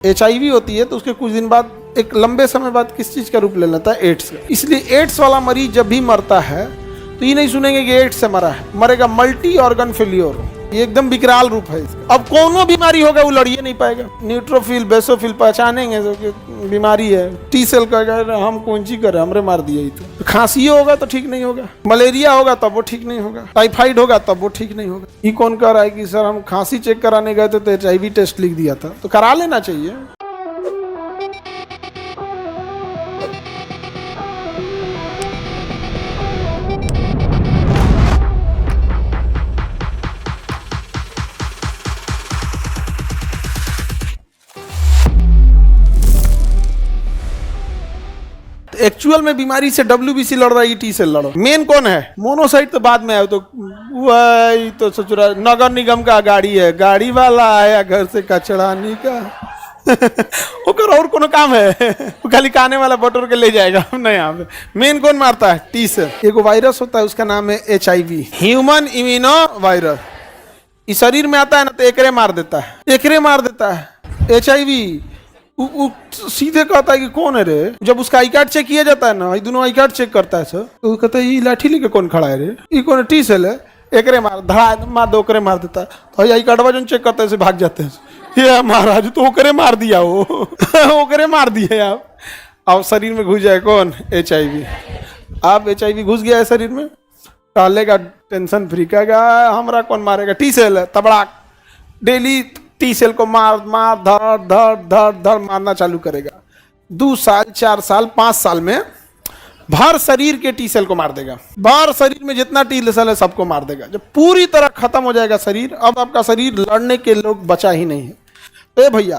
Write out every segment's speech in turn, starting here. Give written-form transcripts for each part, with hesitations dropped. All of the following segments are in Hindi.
HIV होती है तो उसके कुछ दिन बाद, एक लंबे समय बाद किस चीज़ का रूप ले लेता है? एड्स का। इसलिए एड्स वाला मरीज जब भी मरता है तो ये नहीं सुनेंगे कि एड्स से मरा है, मरेगा मल्टी ऑर्गन फेल्योर। ये एकदम विकराल रूप है इसका। अब कोनो बीमारी होगा वो लड़िए नहीं पाएगा। न्यूट्रोफिल बेसोफिल पहचानेंगे जो कि बीमारी है। टी सेल का हम कौन सी करें, हमरे मार दिया ही तो खांसी होगा तो ठीक नहीं होगा, मलेरिया होगा तब वो ठीक नहीं होगा, टाइफाइड होगा तब वो ठीक नहीं होगा। ये कौन कह रहा है कि सर हम खांसी चेक कराने गए थे तो HIV टेस्ट लिख दिया था? तो करा लेना चाहिए। एक्चुअल में बीमारी से WBC लड़ रहा है, टी सेल लड़ो। मेन कौन है? मोनोसाइट तो बाद में आया। तो वही तो सचुरा नगर निगम का गाड़ी है, गाड़ी वाला आया घर से कचड़ा निकाल और कोनो काम है? खाली खाने वाला बटोर के ले जाएगा नहीं। यहाँ पे मेन कौन मारता है? T cell. एक वायरस होता है, उसका नाम है HIV, ह्यूमन इम्यूनो वायरस। इस शरीर में आता है ना तो एकरे मार देता है, HIV। सीधे कहता है कि कौन है रे? जब उसका आई कार्ड चेक किया जाता है ना, ये दोनों आई कार्ड चेक करता है सर, तो कहता है ये लाठी लेके कौन खड़ा है रे? ये कौन है? टी सेल है। एकरे मार, धड़ा मार दो, ओकरे मार देता है। तो आई कार्ड जो चेक करता है भाग जाते हैं। ये महाराज तो ओकरे मार दिया, वो ओकरे मार दिया आप। अब शरीर में घुस जाए कौन? HIV। अब HIV घुस गया है शरीर में, टहलेगा टेंशन फ्री का, हमारा कौन मारेगा? टी सेल है। तबड़ा डेली टी सेल को मार धड़ मारना चालू करेगा। 2 साल 4 साल 5 साल में भर शरीर के टी सेल को मार देगा। भर शरीर में जितना टी सेल है सबको मार देगा। जब पूरी तरह खत्म हो जाएगा शरीर, अब आपका शरीर लड़ने के लोग बचा ही नहीं है। तो भैया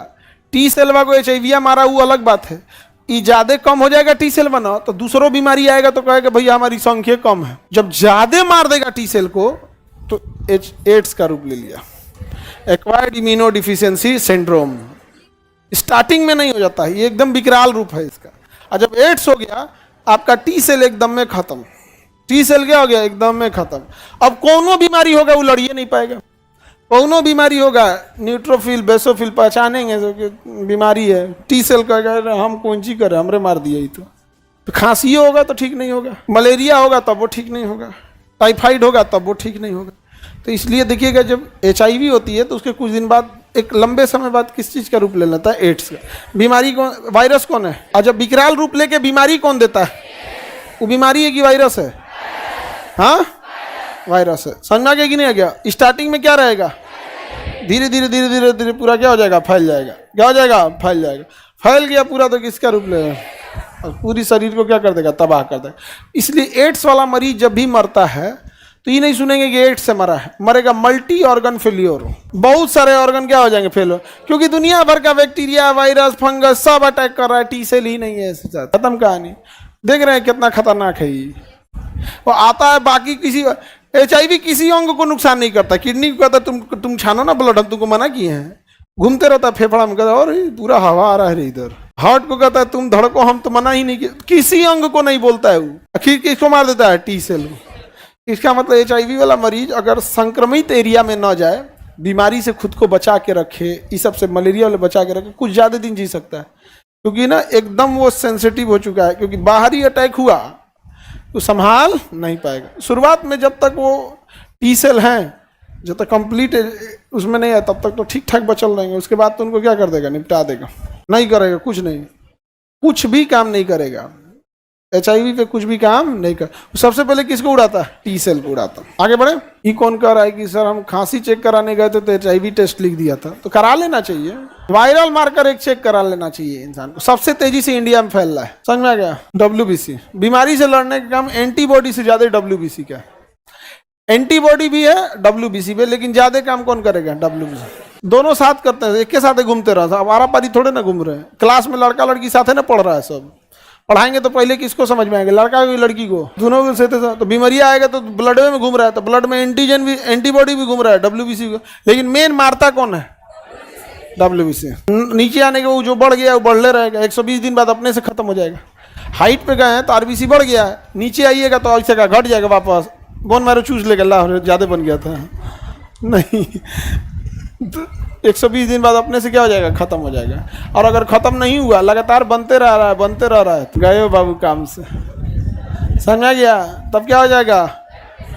टी सेल को HIV मारा वो अलग बात है। ये ज्यादा कम हो जाएगा टी सेल बना तो दूसरों बीमारी आएगा तो कहेगा भैया हमारी संख्या कम है। जब ज्यादा मार देगा टी सेल को तो एड्स का रूप ले लिया, acquired immuno deficiency syndrome. Starting में नहीं हो जाता है, ये एकदम विकराल रूप है इसका। और जब एड्स हो गया आपका टी सेल एकदम में खत्म। टी सेल क्या हो गया? एकदम में खत्म। अब कोनो बीमारी होगा वो लड़िए नहीं पाएगा। कोनो बीमारी होगा, न्यूट्रोफिल बेसोफिल पहचानेंगे जो कि बीमारी है। टी सेल का हम कौन सी करें, हमरे मार दिया ही तो खांसी होगा तो ठीक नहीं होगा, मलेरिया होगा तब वो ठीक नहीं होगा, टाइफाइड होगा तब वो ठीक नहीं होगा। तो इसलिए देखिएगा जब HIV होती है तो उसके कुछ दिन बाद, एक लंबे समय बाद किस चीज़ का रूप ले लेता है? एड्स का। बीमारी कौन? वायरस कौन है? और जब विकराल रूप लेके बीमारी कौन देता है? वो बीमारी है कि वायरस है? हाँ वायरस है। समझ में आ गया कि नहीं आ गया? स्टार्टिंग में क्या रहेगा? धीरे धीरे पूरा क्या हो जाएगा? फैल जाएगा। क्या हो जाएगा? फैल जाएगा। फैल गया पूरा तो किसका रूप लेगा? और पूरी शरीर को क्या कर देगा? तबाह कर देगा। इसलिए एड्स वाला मरीज जब भी मरता है तो ये नहीं सुनेंगे कि एड्स से मरा है, मरेगा मल्टी ऑर्गन फेल्योर। बहुत सारे ऑर्गन क्या हो जाएंगे? फेल। क्योंकि दुनिया भर का बैक्टीरिया, वायरस, फंगस सब अटैक कर रहा है, टी सेल ही नहीं है। खत्म कहानी। देख रहे हैं कितना खतरनाक है ये। वो आता है बाकी किसी HIV किसी अंग को नुकसान नहीं करता। किडनी को कहता तुम छानो ना ब्लड, हम तुमको मना किए हैं। घूमते रहता है फेफड़ा में, कहता और पूरा हवा आ रहा है इधर। हार्ट को कहता है तुम धड़को, हम तो मना ही नहीं किया। किसी अंग को नहीं बोलता है वो। आखिर किसको मार देता है? T cell. इसका मतलब HIV वाला मरीज अगर संक्रमित एरिया में न जाए, बीमारी से खुद को बचा के रखे, इस सब से मलेरिया वाले बचा के रखे, कुछ ज़्यादा दिन जी सकता है। क्योंकि ना एकदम वो सेंसिटिव हो चुका है। क्योंकि बाहरी अटैक हुआ तो संभाल नहीं पाएगा। शुरुआत में जब तक वो टी सेल हैं, जब तक कंप्लीट उसमें नहीं है तब तक तो ठीक ठाक बचल रहेंगे। उसके बाद तो उनको क्या कर देगा? निपटा देगा। नहीं करेगा, कुछ नहीं, कुछ भी काम नहीं करेगा। HIV पे कुछ भी काम नहीं कर। सबसे पहले किसको उड़ाता है? टी सेल को उड़ाता। आगे बढ़े। ये कौन कह रहा है कि सर हम खांसी चेक कराने गए थे तो HIV टेस्ट लिख दिया था? तो करा लेना चाहिए। वायरल मार्कर एक चेक करा लेना चाहिए इंसान को। सबसे तेजी से इंडिया में फैल रहा है। समझ में आ गया? WBC। बीमारी से लड़ने का काम एंटीबॉडी से ज्यादा WBC का। एंटीबॉडी भी है WBC पे, लेकिन ज्यादा काम कौन करेगा? WBC। दोनों साथ करते हैं, एक के साथ घूमते रहा। अब आरा पारी थोड़े ना घूम रहे हैं। क्लास में लड़का लड़की साथ है ना पढ़ रहा है। सब पढ़ाएंगे तो पहले किसको समझ में आएंगे? लड़का को लड़की को? दोनों को से तो बीमारियां आएगा तो ब्लड में घूम रहा है, तो ब्लड में एंटीजन भी, एंटीबॉडी भी घूम रहा है WBC को। लेकिन मेन मारता कौन है? WBC। नीचे आने के वो जो बढ़ गया वो बढ़ले रहेगा। 120 दिन बाद अपने से खत्म हो जाएगा। हाइट पे गए हैं तो RBC बढ़ गया है, नीचे आइएगा तो ऐसे का घट जाएगा वापस। बोन मारो चूस लेगा, ला ज्यादा बन गया था नहीं। 120 दिन बाद अपने से क्या हो जाएगा, खत्म हो जाएगा। और अगर खत्म नहीं हुआ, लगातार बनते रह रहा है, तो गए हो बाबू काम से, समझ में आ गया। तब क्या हो जाएगा,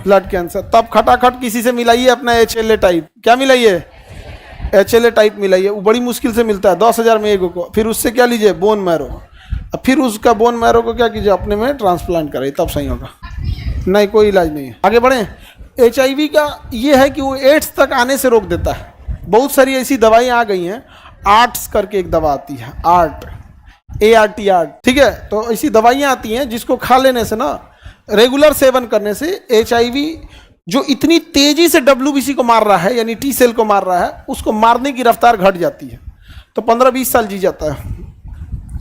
ब्लड कैंसर। तब खटाखट किसी से मिलाइए अपना HLA टाइप, क्या मिलाइए, HLA टाइप मिलाइए, वो बड़ी मुश्किल से मिलता है, 10,000 में एगो को। फिर उससे क्या लीजिए, बोन मैरो, फिर उसका बोन मैरो को क्या कीजिए, अपने में ट्रांसप्लांट कराइए, तब सही होगा। नहीं, कोई इलाज नहीं है। आगे बढ़ें। HIV का ये है कि वो एड्स तक आने से रोक देता है। बहुत सारी ऐसी दवाइयाँ आ गई हैं, आर्ट्स करके एक दवा आती है, ART, ठीक है। तो ऐसी दवाइयाँ आती हैं जिसको खा लेने से ना, रेगुलर सेवन करने से HIV जो इतनी तेजी से WBC को मार रहा है, यानी T सेल को मार रहा है, उसको मारने की रफ्तार घट जाती है, तो 15-20 साल जी जाता है।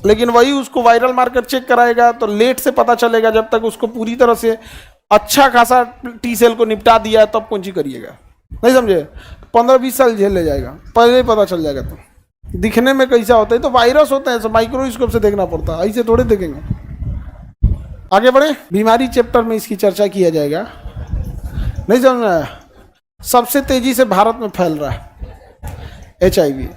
लेकिन वही उसको वायरल मार्कर चेक कराएगा तो लेट से पता चलेगा, जब तक उसको पूरी तरह से अच्छा खासा T सेल को निपटा दिया है तब कौन सी करिएगा, नहीं समझे। 15-20 साल झेल ले जाएगा, पहले ही पता चल जाएगा। तो दिखने में कैसा होता है, तो वायरस होता है, माइक्रोस्कोप से देखना पड़ता है, ऐसे थोड़े देखेंगे। आगे बढ़े। बीमारी चैप्टर में इसकी चर्चा किया जाएगा, नहीं समझ में आया। सबसे तेजी से भारत में फैल रहा है HIV।